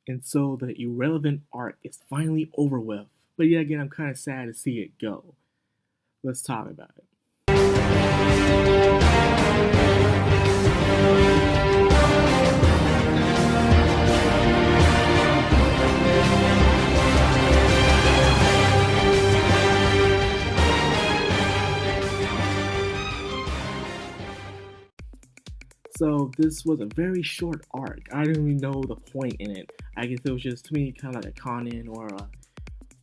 And so the irrelevant arc is finally over with. But yeah, again, I'm kind of sad to see it go. Let's talk about it. So this was a very short arc. I didn't even know the point in it. I guess it was just to me kind of like a con-in or a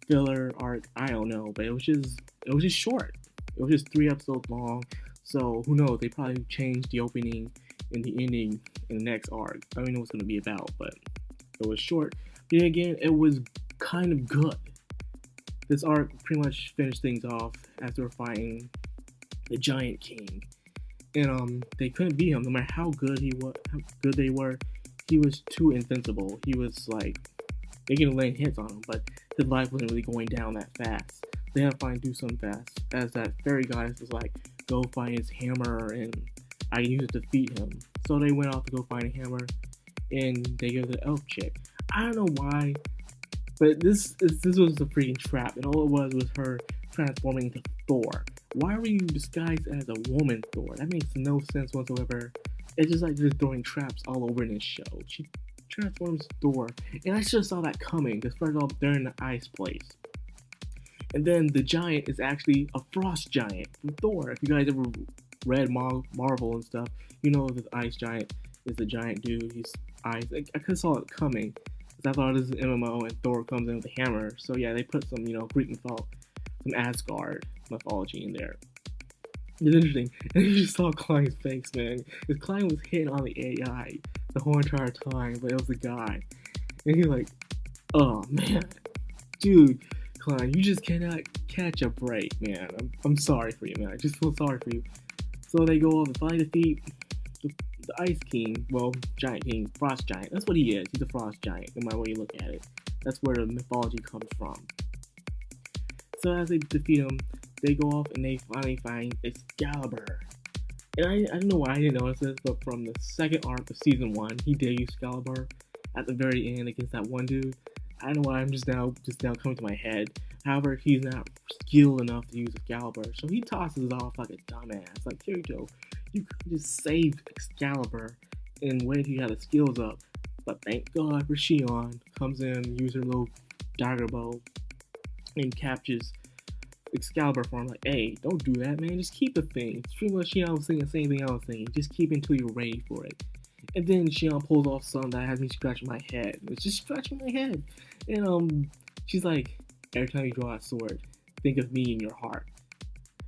filler arc. I don't know, but it was just short. It was just 3 episodes long. So who knows? They probably changed the opening and the ending in the next arc. I don't know what's gonna be about, but it was short. But then again, it was kind of good. This arc pretty much finished things off as they were fighting the Giant King, and they couldn't beat him no matter how good how good they were. He was too invincible. He was like they can lay hits on him, but his life wasn't really going down that fast. They had to find do something fast. As that fairy goddess was like, go find his hammer and I can use it to defeat him. So they went off to go find a hammer and they go to the elf chick. I don't know why, but this was a freaking trap, and all it was her transforming into Thor. Why were you disguised as a woman, Thor? That makes no sense whatsoever. It's just like just throwing traps all over in this show. She transforms Thor, and I should have saw that coming, because first off, they're in the ice place. And then the giant is actually a frost giant from Thor. If you guys ever read Marvel and stuff, you know the ice giant is a giant dude. He's ice. I could have saw it coming, because I thought this is an MMO and Thor comes in with a hammer. So yeah, they put some, Greek mythology, some Asgard mythology in there. It's interesting. And you just saw Klien's face, man. Because Klien was hitting on the AI the whole entire time, but it was a guy. And he's like, oh man, dude, Klien, you just cannot catch a break, man. I'm sorry for you, man. I just feel sorry for you. So they go off and finally defeat the Ice King, well, Giant King, Frost Giant. That's what he is. He's a Frost Giant, no matter where you look at it. That's where the mythology comes from. So as they defeat him, they go off and they finally find Excalibur. And I don't know why I didn't notice this, but from the second arc of season 1, he did use Excalibur at the very end against that one dude. I don't know why I'm just now coming to my head. However, he's not skilled enough to use Excalibur, so he tosses it off like a dumbass. Like, Kirito, you could just save Excalibur and wait till you have the skills up. But thank God for Shion, comes in, uses her little dagger bow, and captures Excalibur for him. Like, hey, don't do that, man. Just keep the thing. It's pretty much Shion was saying the same thing I was saying. Just keep it until you're ready for it. And then Shion pulls off something that has me scratching my head. It's just scratching my head. And she's like, every time you draw a sword, think of me in your heart.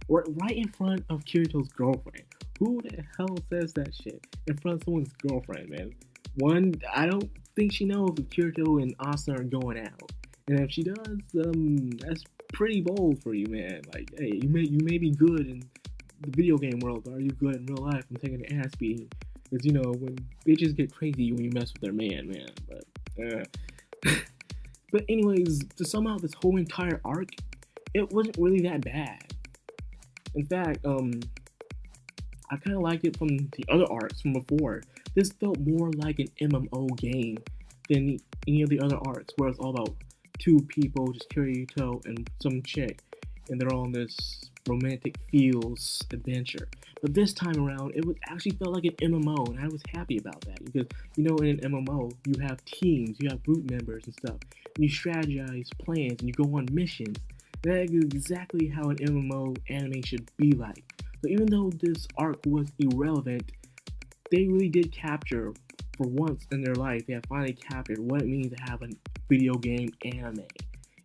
Right in front of Kirito's girlfriend. Who the hell says that shit in front of someone's girlfriend, man? One, I don't think she knows if Kirito and Asuna are going out. And if she does, that's pretty bold for you, man. Like, hey, you may be good in the video game world, but are you good in real life? I'm taking an ass beating. Because, when bitches get crazy when you mess with their man. But, but anyways, to sum up this whole entire arc, it wasn't really that bad. In fact, I kind of liked it from the other arcs from before. This felt more like an MMO game than any of the other arcs, where it's all about two people, just Kirito and some chick, and they're on this romantic feels adventure. But this time around, it actually felt like an MMO, and I was happy about that, because in an MMO you have teams, you have group members and stuff, and you strategize plans and you go on missions. That is exactly how an MMO anime should be like. So even though this arc was irrelevant, they really did capture, for once in their life, they have finally captured what it means to have a video game anime.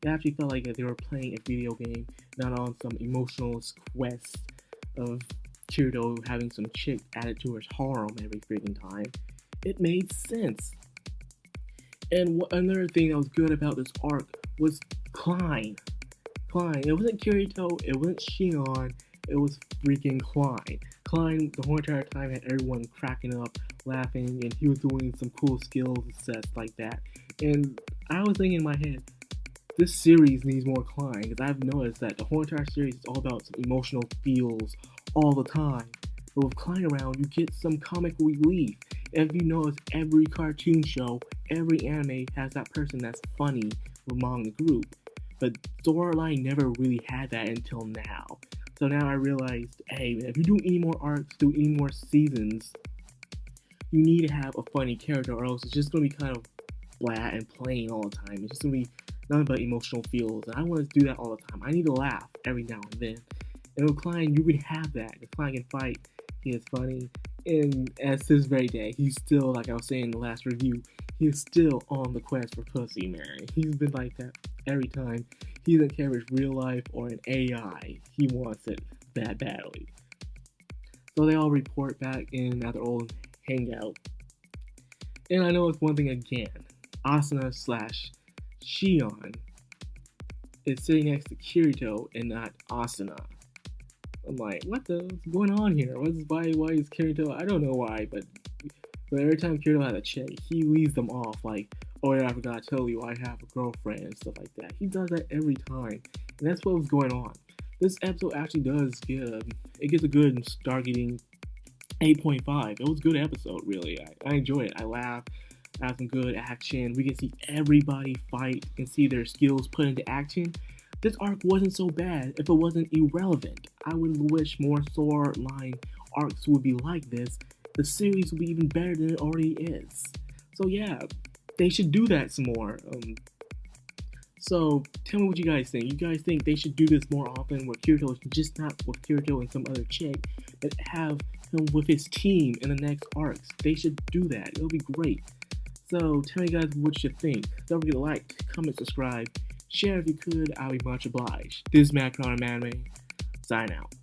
It actually felt like they were playing a video game, not on some emotional quest of Kirito having some chick added to his harem every freaking time. It made sense. And another thing that was good about this arc was Klien. It wasn't Kirito, it wasn't Shion, it was freaking Klien. Klien, the whole entire time, had everyone cracking up, laughing, and he was doing some cool skills sets like that. And I was thinking in my head, this series needs more Klien, because I've noticed that the whole entire series is all about some emotional feels all the time. But with Klien around, you get some comic relief. If you notice, every cartoon show, every anime has that person that's funny among the group. But storyline never really had that until now. So now I realized, hey, if you do any more arcs, do any more seasons, you need to have a funny character, or else it's just gonna be kind of blah and plain all the time. It's just gonna be nothing but emotional feels, and I want to do that all the time. I need to laugh every now and then. And with Klien, you can have that. If Klien can fight, he is funny, and as this very day, he's still, like I was saying in the last review, he is still on the quest for pussy, man. He's been like that every time. He doesn't care if it's real life or an AI. He wants it that badly. So they all report back in at their old hangout. And I know it's one thing again. Asuna slash Shion is sitting next to Kirito and not Asuna. I'm like, what the what's going on here? Why is Kirito? I don't know why, but every time Kirito has a chick, he leaves them off like, oh yeah, I forgot to tell you I have a girlfriend and stuff like that. He does that every time, and that's what was going on. This episode actually does gets a good Stargating 8.5. It was a good episode, really. I enjoy it. I laugh. I have some good action. We can see everybody fight and see their skills put into action. This arc wasn't so bad if it wasn't irrelevant. I would wish more sword line arcs would be like this. The series would be even better than it already is. So yeah, they should do that some more. So tell me what you guys think. You guys think they should do this more often where Kirito is just not with Kirito and some other chick, but have him with his team in the next arcs? They should do that. It'll be great. So tell me guys what you think. Don't forget to like, comment, subscribe, share if you could. I'll be much obliged. This is Macron Anime. Sign out.